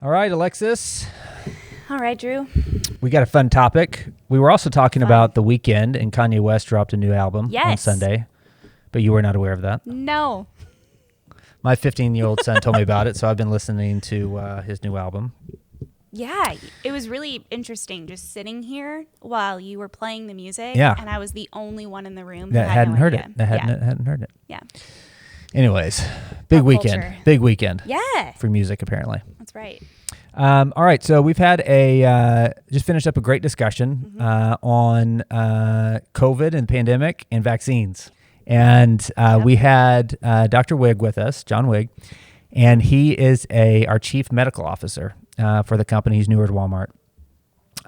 All right, Alexis. All right, Drew. We got a fun topic. We were also talking about The Weeknd, and Kanye West dropped a new album on Sunday, but you were not aware of that. No. My 15-year-old son told me about it, so I've been listening to his new album. Yeah, it was really interesting just sitting here while you were playing the music. Yeah. And I was the only one in the room that who hadn't no heard idea. it. That hadn't heard it. Yeah. Anyways, big Pop weekend. culture. Big weekend. Yeah. For music, apparently. That's right. All right, so we've had just finished up a great discussion on COVID and pandemic and vaccines. And we had Dr. Wig with us, John Wig, and he is our chief medical officer for the company. He's newer to Walmart.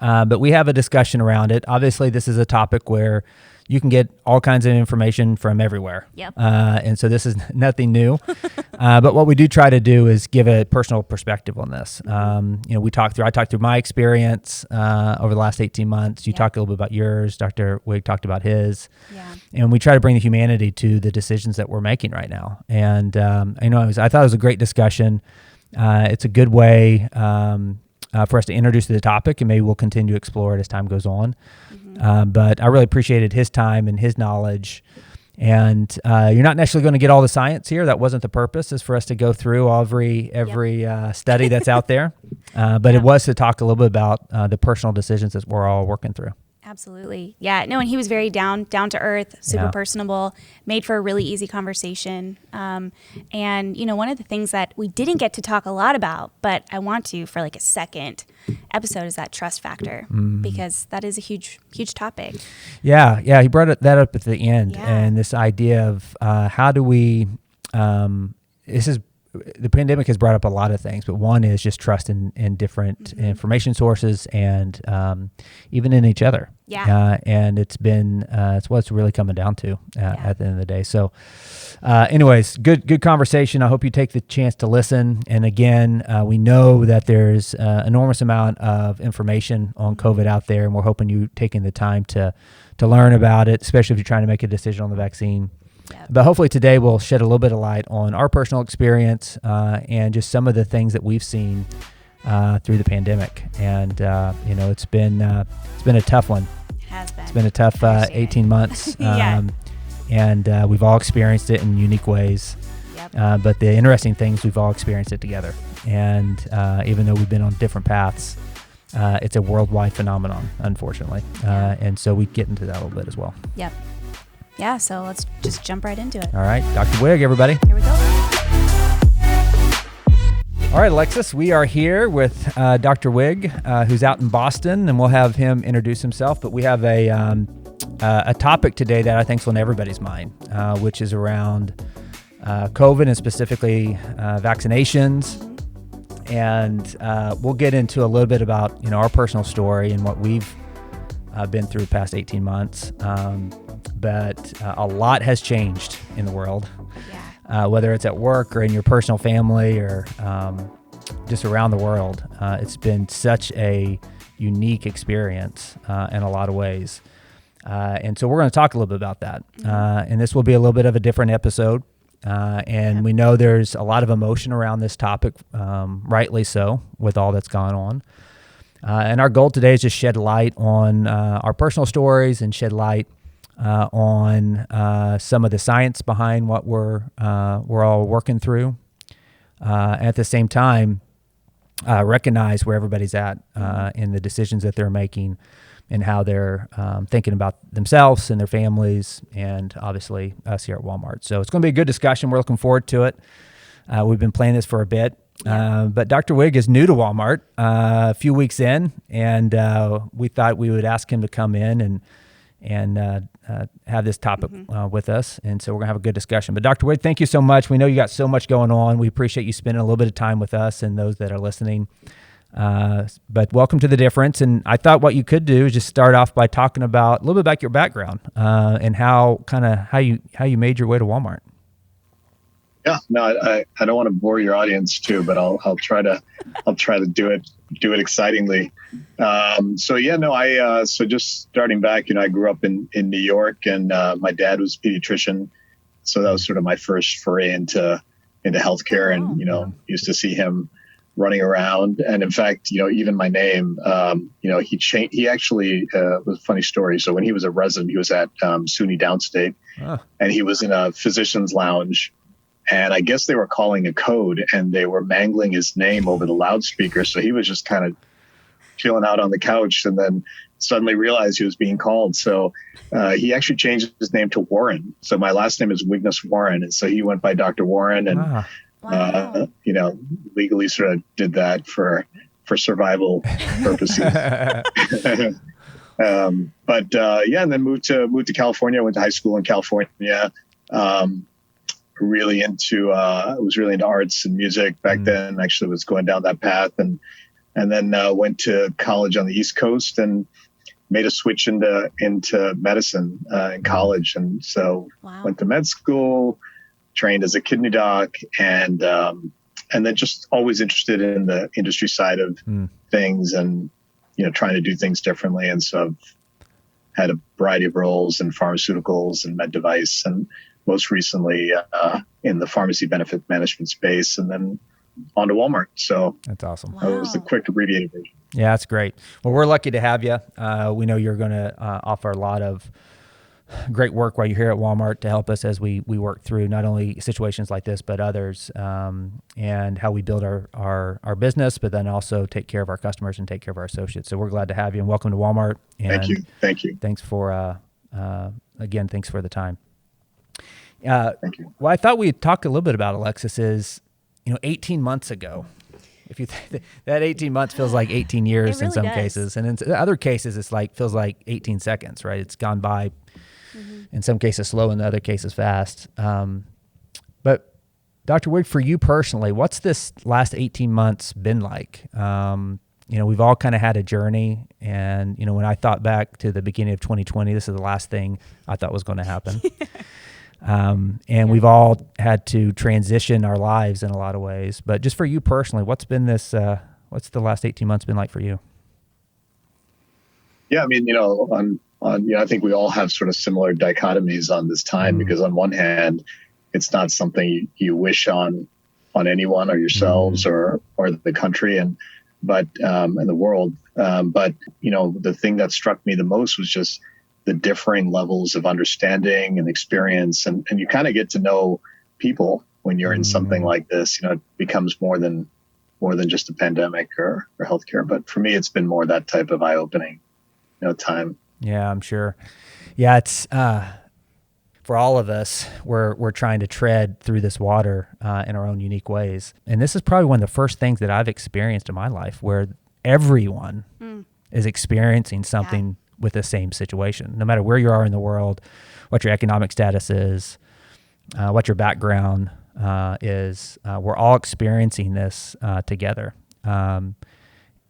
But we have a discussion around it. Obviously, this is a topic where you can get all kinds of information from everywhere. Yep. And so this is nothing new. But what we do try to do is give a personal perspective on this. I talked through my experience over the last 18 months. You talked a little bit about yours. Dr. Wig talked about his. Yeah. And we try to bring the humanity to the decisions that we're making right now. And I thought it was a great discussion. It's a good way for us to introduce the topic, and maybe we'll continue to explore it as time goes on. But I really appreciated his time and his knowledge. And you're not necessarily going to get all the science here. That wasn't the purpose, is for us to go through every study that's out there. But it was to talk a little bit about the personal decisions that we're all working through. Absolutely. Yeah. No, and he was very down to earth, super personable, made for a really easy conversation. And, one of the things that we didn't get to talk a lot about, but I want to for like a second episode, is that trust factor, because that is a huge, huge topic. Yeah. He brought that up at the end. And this idea of how do we, the pandemic has brought up a lot of things, but one is just trust in different information sources and even in each other. Yeah. And it's been, it's what it's really coming down to at the end of the day. So anyways, good conversation. I hope you take the chance to listen. And again, we know that there's an enormous amount of information on COVID out there, and we're hoping you taking the time to learn about it, especially if you're trying to make a decision on the vaccine. Yep. But hopefully today we'll shed a little bit of light on our personal experience and just some of the things that we've seen through the pandemic. And it's been a tough one. It has been. It's been a tough 18 months. And we've all experienced it in unique ways. Yep. But the interesting thing is we've all experienced it together. And even though we've been on different paths, it's a worldwide phenomenon, unfortunately. And so we get into that a little bit as well. Yep. Yeah, so let's just jump right into it. All right, Dr. Wig, everybody. Here we go. All right, Alexis, we are here with Dr. Wig, who's out in Boston, and we'll have him introduce himself. But we have a topic today that I think is on everybody's mind, which is around COVID and specifically vaccinations. And we'll get into a little bit about our personal story and what we've been through the past 18 months. But a lot has changed in the world, whether it's at work or in your personal family or just around the world. It's been such a unique experience in a lot of ways. And so we're going to talk a little bit about that. And this will be a little bit of a different episode. We know there's a lot of emotion around this topic, rightly so, with all that's gone on. And our goal today is just shed light on our personal stories and shed light on some of the science behind what we're all working through. At the same time, recognize where everybody's at in the decisions that they're making and how they're thinking about themselves and their families and obviously us here at Walmart. So it's going to be a good discussion. We're looking forward to it. We've been planning this for a bit. But Dr. Wig is new to Walmart, a few weeks in, and we thought we would ask him to come in and have this topic with us. And so we're going to have a good discussion. But Dr. Wig, thank you so much. We know you got so much going on. We appreciate you spending a little bit of time with us and those that are listening. But welcome to The Difference. And I thought what you could do is just start off by talking about a little bit about your background and how you made your way to Walmart. Yeah, no, I don't want to bore your audience too, but I'll try to do it excitingly. So just starting back, I grew up in New York, and my dad was a pediatrician, so that was sort of my first foray into healthcare, and used to see him running around. And in fact, even my name, he actually, was a funny story. So when he was a resident, he was at SUNY Downstate, and he was in a physician's lounge. And I guess they were calling a code, and they were mangling his name over the loudspeaker. So he was just kind of chilling out on the couch, and then suddenly realized he was being called. So he actually changed his name to Warren. So my last name is Wigneswaran. And so he went by Dr. Warren, and, legally sort of did that for survival purposes. And then moved to California, went to high school in California. Really into, was really into arts and music back then. Actually was going down that path, and then went to college on the East Coast and made a switch into medicine in college. And so went to med school, trained as a kidney doc, and then just always interested in the industry side of things, and trying to do things differently. And so I've had a variety of roles in pharmaceuticals and med device, and most recently in the pharmacy benefit management space, and then on to Walmart. So that's awesome. That was the quick abbreviated version. Yeah, that's great. Well, we're lucky to have you. We know you're going to offer a lot of great work while you're here at Walmart to help us as we work through not only situations like this, but others, and how we build our business, but then also take care of our customers and take care of our associates. So we're glad to have you, and welcome to Walmart. And Thank you. Thanks for, again, thanks for the time. Thank you. What I thought we'd talk a little bit about, Alexis, is 18 months ago. If you that 18 months feels like 18 years really in some does. cases, and in other cases it's feels like 18 seconds, right? It's gone by. In some cases slow, in other cases fast. But Dr. Wig, for you personally, what's this last 18 months been like? We've all kind of had a journey, and when I thought back to the beginning of 2020, this is the last thing I thought was going to happen. We've all had to transition our lives in a lot of ways. But just for you personally, what's been what's the last 18 months been like for you? Yeah, I mean, I think we all have sort of similar dichotomies on this time, because on one hand, it's not something you wish on anyone or yourselves or the country and the world. But the thing that struck me the most was just the differing levels of understanding and experience, and you kind of get to know people when you're in something like this. It becomes more than just a pandemic or healthcare. But for me, it's been more that type of eye-opening, time. Yeah, I'm sure. Yeah, it's for all of us, we're trying to tread through this water in our own unique ways. And this is probably one of the first things that I've experienced in my life where everyone is experiencing something with the same situation, no matter where you are in the world, what your economic status is, what your background is. We're all experiencing this together.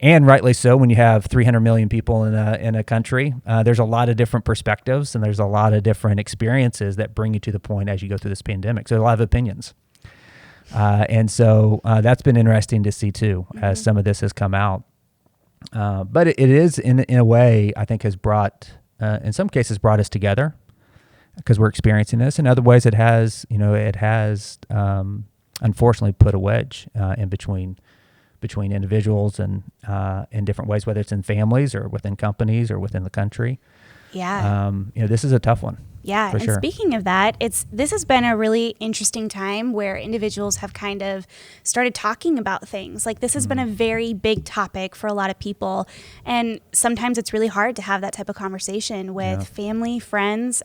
And rightly so, when you have 300 million people in a country, there's a lot of different perspectives, and there's a lot of different experiences that bring you to the point as you go through this pandemic. So a lot of opinions. And so that's been interesting to see too, as some of this has come out. But it is in a way, I think, has brought, in some cases, brought us together because we're experiencing this. In other ways, it has unfortunately put a wedge in between individuals and in different ways, whether it's in families or within companies or within the country. Yeah. This is a tough one. Yeah. And speaking of that, this has been a really interesting time where individuals have kind of started talking about things. Like this has been a very big topic for a lot of people. And sometimes it's really hard to have that type of conversation with family, friends,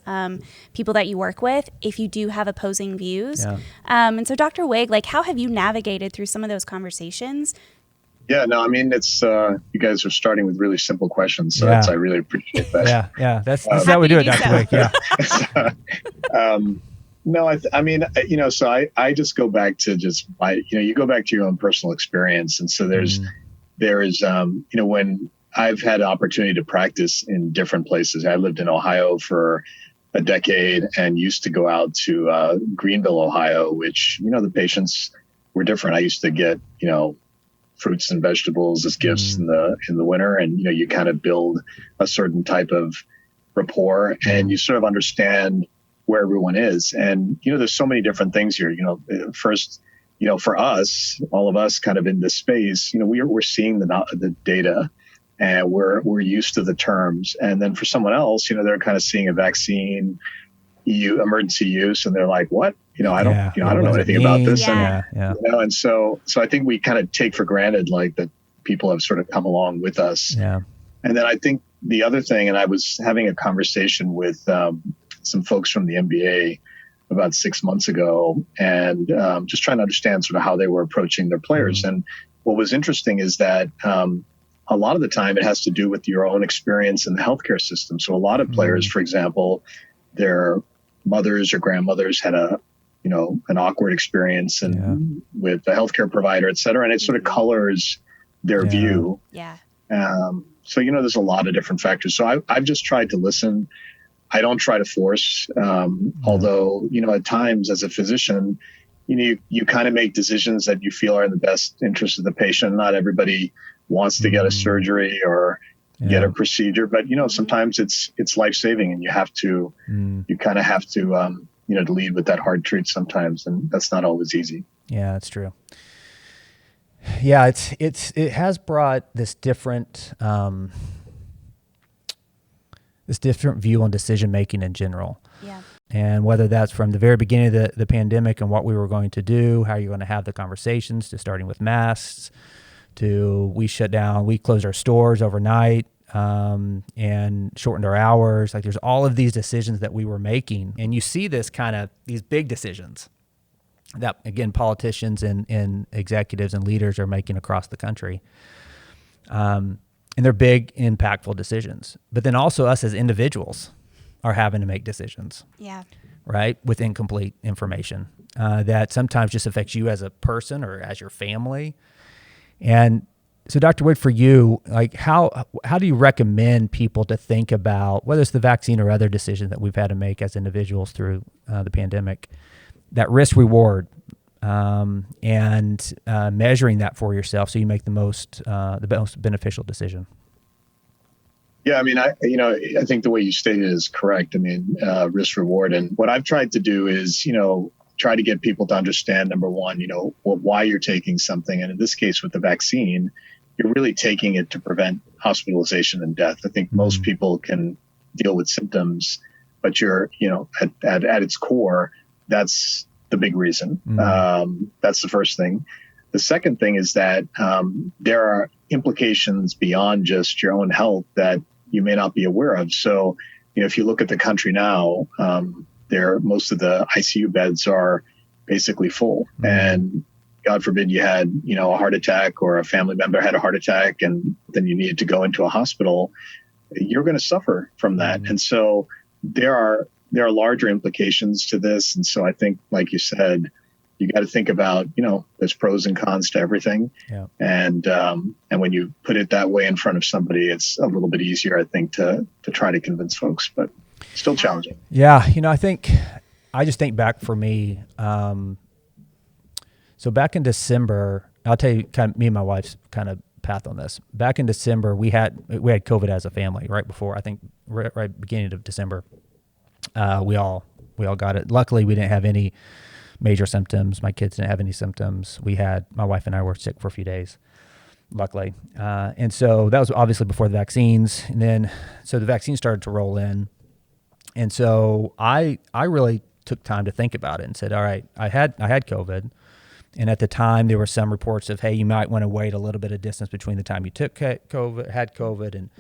people that you work with, if you do have opposing views. Yeah. And so Dr. Wig, how have you navigated through some of those conversations? Yeah, no, I mean, it's you guys are starting with really simple questions, so I really appreciate that. Yeah, that's how we do it, Dr. Wig. Yeah. No, I mean, so I just go back to just you go back to your own personal experience, and so there is, when I've had an opportunity to practice in different places. I lived in Ohio for a decade and used to go out to Greenville, Ohio, which the patients were different. I used to get fruits and vegetables as gifts in the winter, and you kind of build a certain type of rapport, and you sort of understand where everyone is. And there's so many different things here. First, for us, all of us kind of in this space, we're seeing the data, and we're used to the terms. And then for someone else, they're kind of seeing a vaccine, emergency use, and they're like, what? I don't, I don't know anything about this. Yeah. And so I think we kind of take for granted like that people have sort of come along with us. Yeah. And then I think the other thing, and I was having a conversation with some folks from the NBA about 6 months ago, and just trying to understand sort of how they were approaching their players. And what was interesting is that a lot of the time it has to do with your own experience in the healthcare system. So a lot of players, for example, their mothers or grandmothers had an awkward experience and with the healthcare provider, et cetera, and it sort of colors their view. Yeah. So, there's a lot of different factors. So I've just tried to listen. I don't try to force, although, at times as a physician, you kind of make decisions that you feel are in the best interest of the patient. Not everybody wants to get a surgery or get a procedure, but, sometimes it's life-saving, and you kind of have to, to lead with that hard truth sometimes. And that's not always easy. Yeah, that's true. Yeah, it has brought this different view on decision making in general. Yeah. And whether that's from the very beginning of the pandemic and what we were going to do, how you're going to have the conversations, to starting with masks, to we shut down, we closed our stores overnight and shortened our hours. Like, there's all of these decisions that we were making, and you see these big decisions that, again, politicians and executives and leaders are making across the country. And they're big, impactful decisions. But then also us as individuals are having to make decisions. Yeah. Right? With incomplete information that sometimes just affects you as a person or as your family. And so, Dr. Wood, for you, like, how do you recommend people to think about, whether it's the vaccine or other decisions that we've had to make as individuals through the pandemic, that risk reward and measuring that for yourself so you make the most beneficial decision? Yeah, I mean, I think the way you stated it is correct. I mean, risk reward. And what I've tried to do is, try to get people to understand, number one, why you're taking something. And in this case, with the vaccine, you're really taking it to prevent hospitalization and death. I think most people can deal with symptoms, but you're, at its core, that's the big reason. That's the first thing. The second thing is that there are implications beyond just your own health that you may not be aware of. So, if you look at the country now, most of the ICU beds are basically full. And God forbid you had, a heart attack, or a family member had a heart attack, and then you needed to go into a hospital, you're going to suffer from that. And so there are larger implications to this. And so I think, like you said, you got to think about, there's pros and cons to everything. Yeah. And when you put it that way in front of somebody, it's a little bit easier, I think, to try to convince folks, but still challenging. Yeah. I just think back for me. So back in December, I'll tell you me and my wife's kind of path on this. Back in December, we had COVID as a family right before, I think right beginning of December. We all got it. Luckily, we didn't have any major symptoms. My kids didn't have any symptoms. My wife and I were sick for a few days, luckily. And so that was obviously before the vaccines. And then, so the vaccine started to roll in. And so I really took time to think about it and said, all right, I had COVID. And at the time, there were some reports of, hey, you might want to wait a little bit of distance between the time you had COVID, and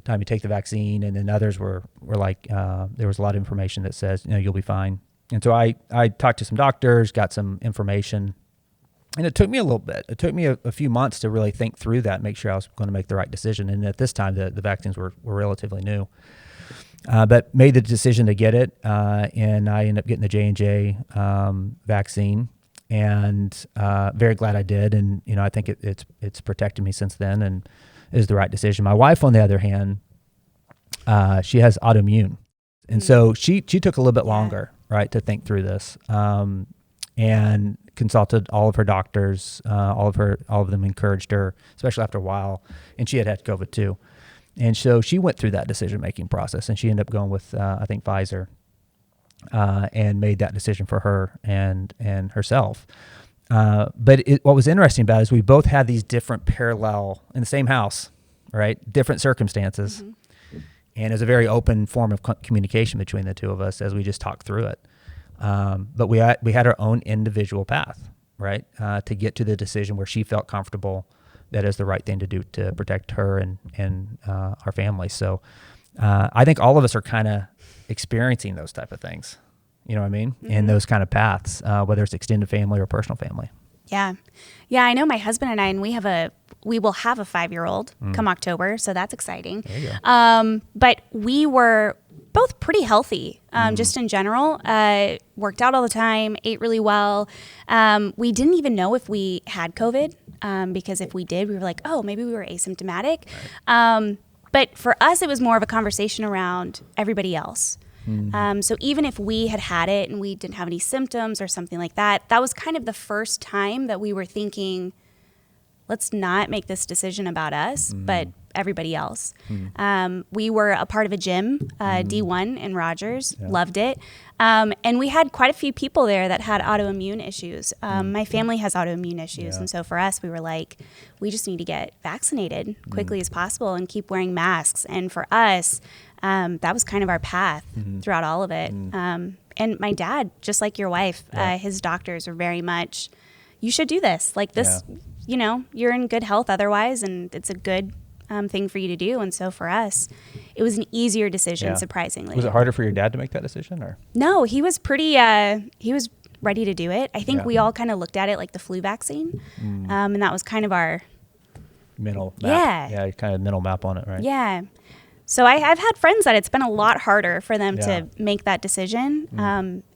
time you take the vaccine. And then others were like, there was a lot of information that says, you'll be fine. And so I talked to some doctors, got some information, and it took me a little bit. It took me a few months to really think through that, make sure I was going to make the right decision. And at this time, the vaccines were relatively new. But made the decision to get it, and I ended up getting the J&J vaccine, and very glad I did. And I think it's protected me since then, and is the right decision. My wife, on the other hand, she has autoimmune, and so she took a little bit longer, right, to think through this, and consulted all of her doctors. All of them encouraged her, especially after a while, and she had COVID too. And so she went through that decision-making process, and she ended up going with, I think, Pfizer, and made that decision for her and herself. what was interesting about it is we both had these different parallel in the same house, right? Different circumstances. Mm-hmm. And it was a very open form of communication between the two of us as we just talked through it. But we had our own individual path, right? To get to the decision where she felt comfortable that is the right thing to do to protect her and our family. So I think all of us are kind of experiencing those type of things. You know what I mean? Mm-hmm. In those kind of paths, whether it's extended family or personal family. Yeah. Yeah, I know my husband and I, and we will have a 5-year-old come October, so that's exciting. There you go. But we were both pretty healthy, just in general. Worked out all the time, ate really well. We didn't even know if we had COVID, because if we did, we were like, oh, maybe we were asymptomatic. Right. But for us, it was more of a conversation around everybody else. So even if we had it and we didn't have any symptoms or something like that, that was kind of the first time that we were thinking, let's not make this decision about us, but everybody else. We were a part of a gym, D1 in Rogers, loved it. And we had quite a few people there that had autoimmune issues. My family has autoimmune issues. And so for us, we were like, we just need to get vaccinated quickly as possible and keep wearing masks. And for us, that was kind of our path throughout all of it. And my dad, just like your wife, his doctors were very much, you should do this. Like this, you know, you're in good health otherwise, and it's a good thing for you to do. And so for us, it was an easier decision, surprisingly. Was it harder for your dad to make that decision, or? No, he was pretty, he was ready to do it. I think we all kind of looked at it like the flu vaccine. And that was kind of our mental map. Yeah, kind of mental map on it, right? Yeah. So I've had friends that it's been a lot harder for them to make that decision.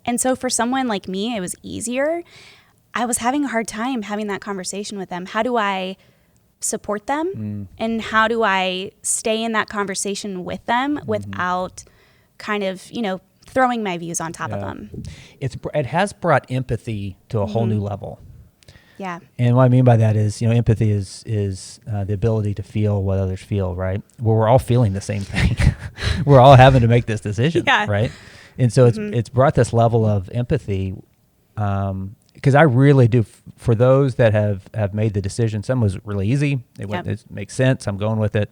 And so for someone like me, it was easier. I was having a hard time having that conversation with them. How do I support them? And how do I stay in that conversation with them without kind of, you know, throwing my views on top of them? It has brought empathy to a whole new level. Yeah. And what I mean by that is, you know, empathy is the ability to feel what others feel, right? Well, we're all feeling the same thing. We're all having to make this decision, right? And so it's brought this level of empathy, because I really do, for those that have made the decision, some was really easy. It makes sense. I'm going with it.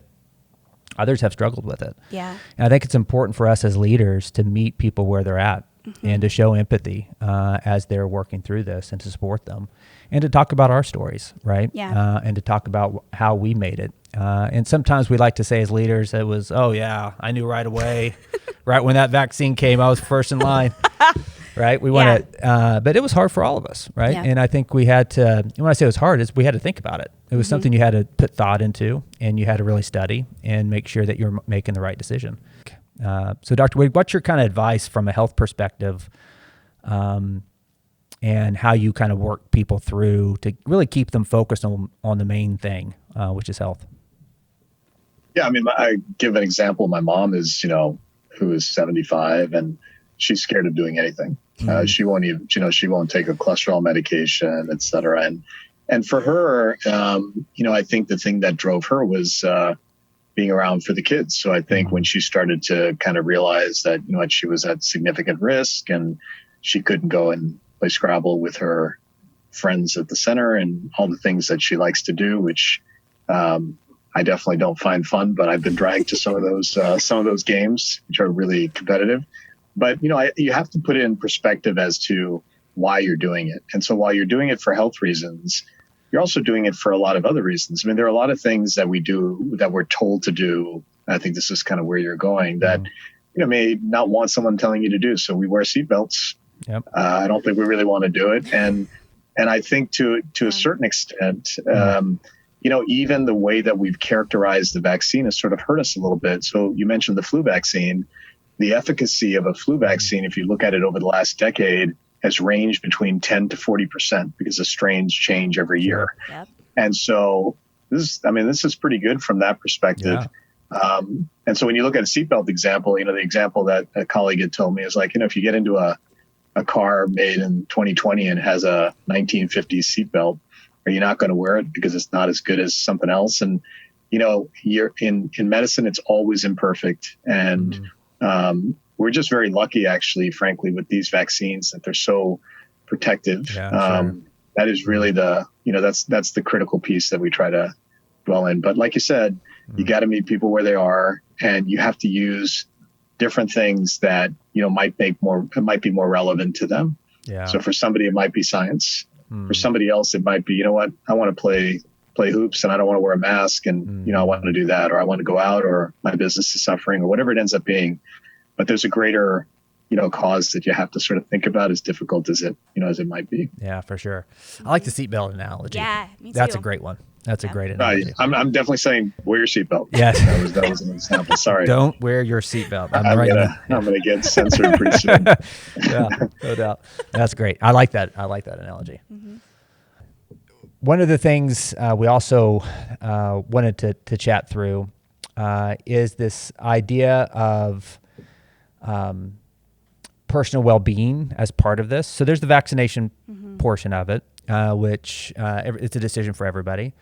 Others have struggled with it. Yeah. And I think it's important for us as leaders to meet people where they're at and to show empathy as they're working through this, and to support them, and to talk about our stories, right? Yeah. And to talk about how we made it. And sometimes we like to say as leaders, it was, oh yeah, I knew right away, right when that vaccine came, I was first in line. Right? We want to, but it was hard for all of us, right? Yeah. And I think we had to, when I say it was hard, is we had to think about it. It was something you had to put thought into, and you had to really study and make sure that you're making the right decision. So Dr. Wade, what's your kind of advice from a health perspective, and how you kind of work people through to really keep them focused on the main thing, which is health? Yeah, I mean, I give an example. My mom is, you know, who is 75, and she's scared of doing anything. She won't even, you know, she won't take a cholesterol medication, et cetera. And for her, you know, I think the thing that drove her was being around for the kids. So I think when she started to kind of realize that, you know what, she was at significant risk and she couldn't go and play Scrabble with her friends at the center and all the things that she likes to do, which I definitely don't find fun, but I've been dragged to some of those games, which are really competitive. But, you know, you have to put it in perspective as to why you're doing it. And so while you're doing it for health reasons, you're also doing it for a lot of other reasons. I mean, there are a lot of things that we do that we're told to do. I think this is kind of where you're going, that, you know, may not want someone telling you to do. So we wear seatbelts. Yep. I don't think we really want to do it. And I think to a certain extent, you know, even the way that we've characterized the vaccine has sort of hurt us a little bit. So you mentioned the flu vaccine. The efficacy of a flu vaccine, if you look at it over the last decade, has ranged between 10 to 40% because the strains change every year. Yep. And so this is pretty good from that perspective. Yeah. And so when you look at a seatbelt example, you know, the example that a colleague had told me is like, you know, if you get into a car made in 2020 and has a 1950s seatbelt, are you not going to wear it because it's not as good as something else? And, you know, you're in medicine, it's always imperfect. And we're just very lucky, actually, frankly, with these vaccines that they're so protective. Yeah, sure. that is really that's the critical piece that we try to dwell in. But like you said, you got to meet people where they are, and you have to use different things that, might be more relevant to them. Yeah. So for somebody, it might be science. For somebody else, it might be, you know what, I want to play hoops and I don't want to wear a mask, and, I want to do that, or I want to go out, or my business is suffering, or whatever it ends up being. But there's a greater, cause that you have to sort of think about, as difficult as it might be. Yeah, for sure. I like the seatbelt analogy. Yeah, me too. That's a great one. That's a great analogy. I'm definitely saying wear your seatbelt. Yes. That was an example. Sorry. Don't wear your seatbelt. I'm gonna get censored pretty soon. Yeah, no doubt. That's great. I like that analogy. Mm-hmm. One of the things we also wanted to chat through is this idea of personal well-being as part of this. So there's the vaccination portion of it, which it's a decision for everybody.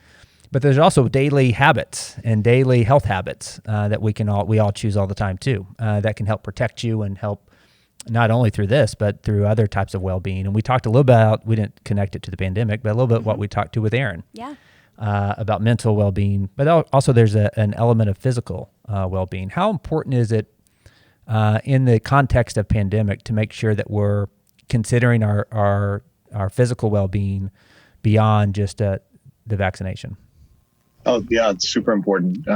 But there's also daily habits and daily health habits that we all choose all the time too, that can help protect you and help not only through this, but through other types of well-being. And we talked a little bit about, we didn't connect it to the pandemic, but a little bit what we talked to with Aaron. Yeah. About mental well-being, but also there's an element of physical well-being. How important is it in the context of pandemic to make sure that we're considering our physical well-being beyond just the vaccination? Oh, yeah, it's super important.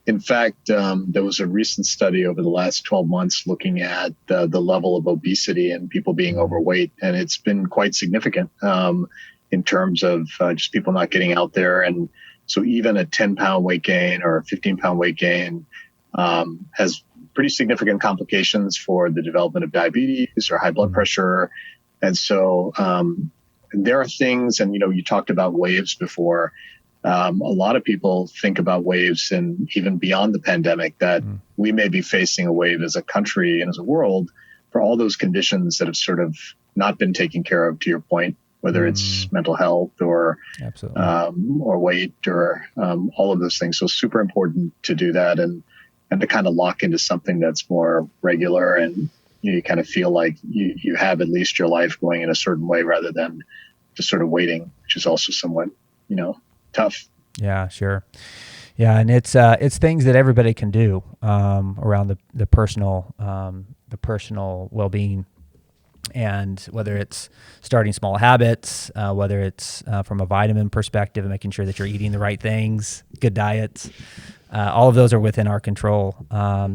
In fact, there was a recent study over the last 12 months looking at the level of obesity and people being overweight, and it's been quite significant in terms of just people not getting out there. And so even a 10-pound weight gain or a 15-pound weight gain has pretty significant complications for the development of diabetes or high blood pressure. And so there are things, and you talked about waves before. A lot of people think about waves, and even beyond the pandemic, that we may be facing a wave as a country and as a world for all those conditions that have sort of not been taken care of, to your point, whether it's mental health or weight or all of those things. So super important to do that and to kind of lock into something that's more regular, and you kind of feel like you have at least your life going in a certain way rather than just sort of waiting, which is also somewhat, tough. Yeah, sure. Yeah, and it's things that everybody can do around the personal well-being, and whether it's starting small habits, whether it's from a vitamin perspective and making sure that you're eating the right things, good diets, all of those are within our control. I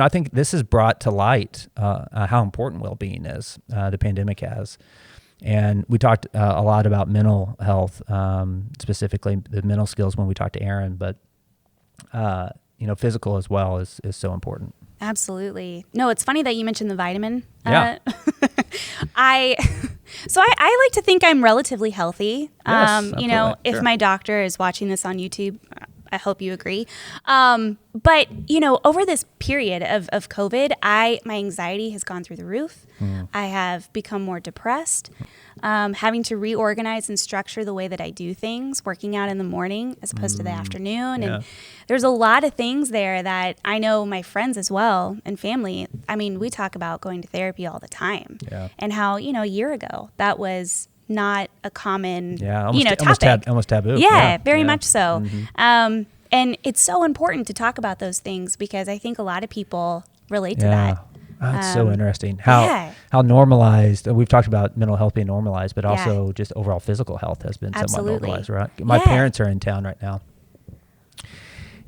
think this has brought to light how important well-being is. The pandemic has. And we talked a lot about mental health, specifically the mental skills when we talked to Aaron, but physical as well is so important. Absolutely. No, it's funny that you mentioned the vitamin. Yeah. I like to think I'm relatively healthy. Yes, if my doctor is watching this on YouTube, I hope you agree. But over this period of COVID, my anxiety has gone through the roof. I have become more depressed, having to reorganize and structure the way that I do things, working out in the morning as opposed to the afternoon. Yeah. And there's a lot of things there that I know my friends as well and family. I mean, we talk about going to therapy all the time, and how, a year ago that was not a common, topic. Almost taboo. Yeah, very much so. Mm-hmm. And it's so important to talk about those things because I think a lot of people relate to that. That's so interesting. How normalized, we've talked about mental health being normalized, but also just overall physical health has been somewhat normalized, right? My parents are in town right now.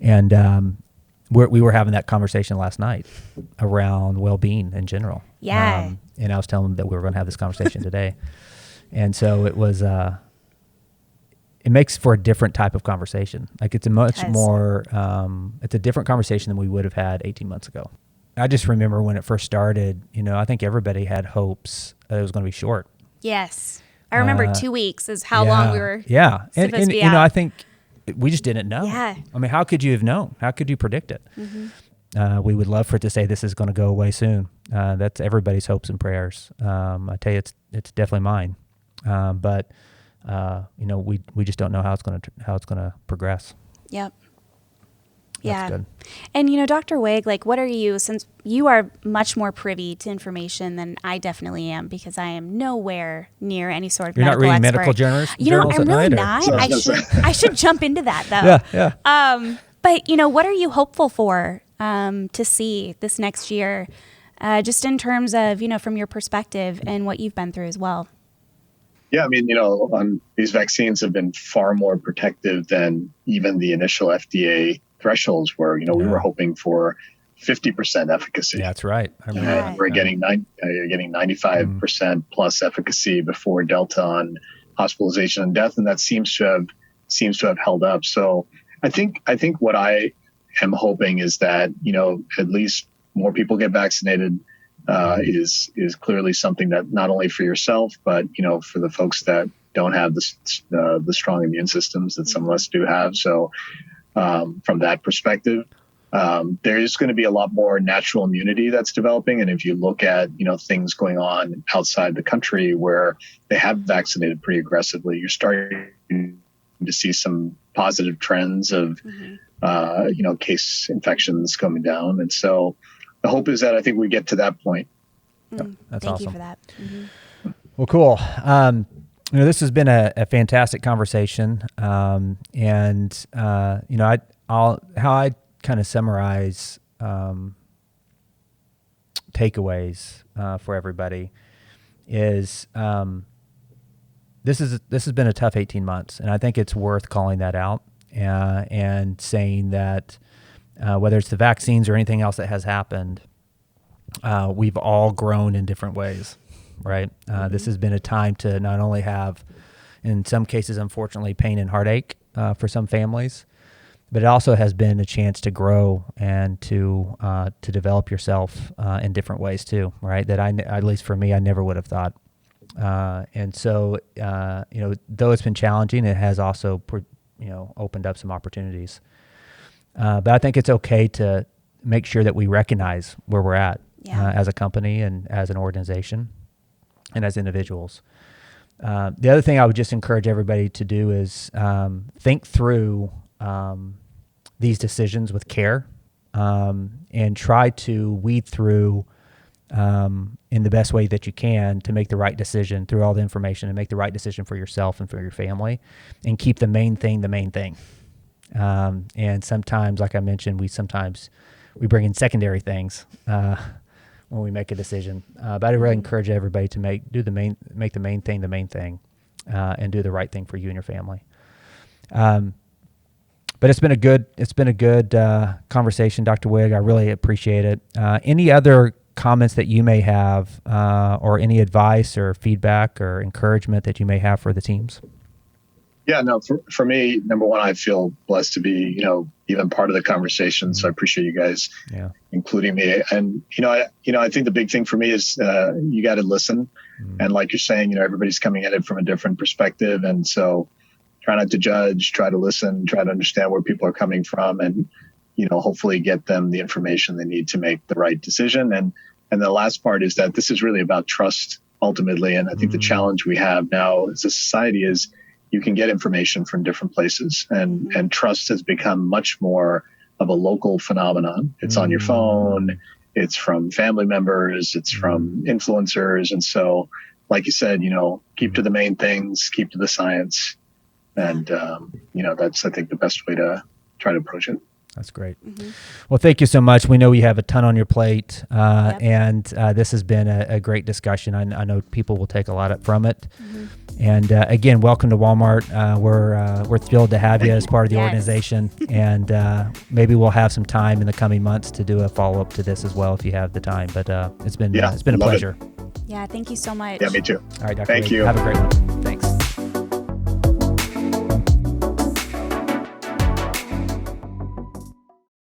And we were having that conversation last night around well-being in general. Yeah. And I was telling them that we were going to have this conversation today. And so it was, it makes for a different type of conversation. Like it's a much more, it's a different conversation than we would have had 18 months ago. I just remember when it first started, I think everybody had hopes that it was going to be short. Yes. I remember 2 weeks is how long we were supposed to be out. I think we just didn't know. Yeah. I mean, how could you have known? How could you predict it? Mm-hmm. We would love for it to say this is going to go away soon. That's everybody's hopes and prayers. I tell you, it's definitely mine. But we just don't know how it's going to progress. Yep. Yeah. That's good. And, Dr. Wig, like, what are you, since you are much more privy to information than I definitely am, because I am nowhere near any sort of You're not medical reading expert. medical journals I'm at really night, or? not. I should jump into that, though. Yeah. But, what are you hopeful for to see this next year, just in terms of, from your perspective and what you've been through as well? Yeah, I mean, these vaccines have been far more protective than even the initial FDA thresholds were. We were hoping for 50% efficacy. Yeah, that's right. We're getting 95% plus efficacy before Delta on hospitalization and death, and that seems to have held up. So I think what I am hoping is that at least more people get vaccinated. Is clearly something that not only for yourself, but for the folks that don't have the strong immune systems that some of us do have. So from that perspective, there is going to be a lot more natural immunity that's developing. And if you look at things going on outside the country where they have vaccinated pretty aggressively, you're starting to see some positive trends of case infections coming down. And so the hope is that I think we get to that point. That's Thank awesome. you for that. Mm-hmm. Well, cool. This has been a fantastic conversation. How I kind of summarize takeaways for everybody is this has been a tough 18 months, and I think it's worth calling that out and saying that whether it's the vaccines or anything else that has happened, we've all grown in different ways, right? This has been a time to not only have, in some cases, unfortunately, pain and heartache for some families, but it also has been a chance to grow and to develop yourself in different ways too, right? That at least for me, I never would have thought. And so, though it's been challenging, it has also, opened up some opportunities. But I think it's okay to make sure that we recognize where we're at as a company and as an organization and as individuals. The other thing I would just encourage everybody to do is think through these decisions with care and try to weed through in the best way that you can to make the right decision through all the information and make the right decision for yourself and for your family, and keep the main thing the main thing. And sometimes, like I mentioned, we bring in secondary things when we make a decision. But I really encourage everybody to make the main thing the main thing, and do the right thing for you and your family. But it's been a good conversation, Dr. Wig. I really appreciate it. Any other comments that you may have, or any advice or feedback or encouragement that you may have for the teams? Yeah, no, for me, number one, I feel blessed to be, even part of the conversation. So I appreciate you guys including me. And, I think the big thing for me is you got to listen. And like you're saying, everybody's coming at it from a different perspective. And so try not to judge, try to listen, try to understand where people are coming from, and, hopefully get them the information they need to make the right decision. And the last part is that this is really about trust ultimately. And I think the challenge we have now as a society is you can get information from different places, and trust has become much more of a local phenomenon. It's on your phone, it's from family members, it's from influencers. And so, like you said, keep to the main things, keep to the science. And, that's, I think, the best way to try to approach it. That's great. Well, thank you so much. We know you have a ton on your plate, and this has been a great discussion. I know people will take a lot from it. And again, welcome to Walmart. We're thrilled to have you as part of the organization, and maybe we'll have some time in the coming months to do a follow up to this as well if you have the time. But it's been a pleasure. Yeah, thank you so much. Yeah, me too. All right, Dr. Thank Wig, you. have a great one.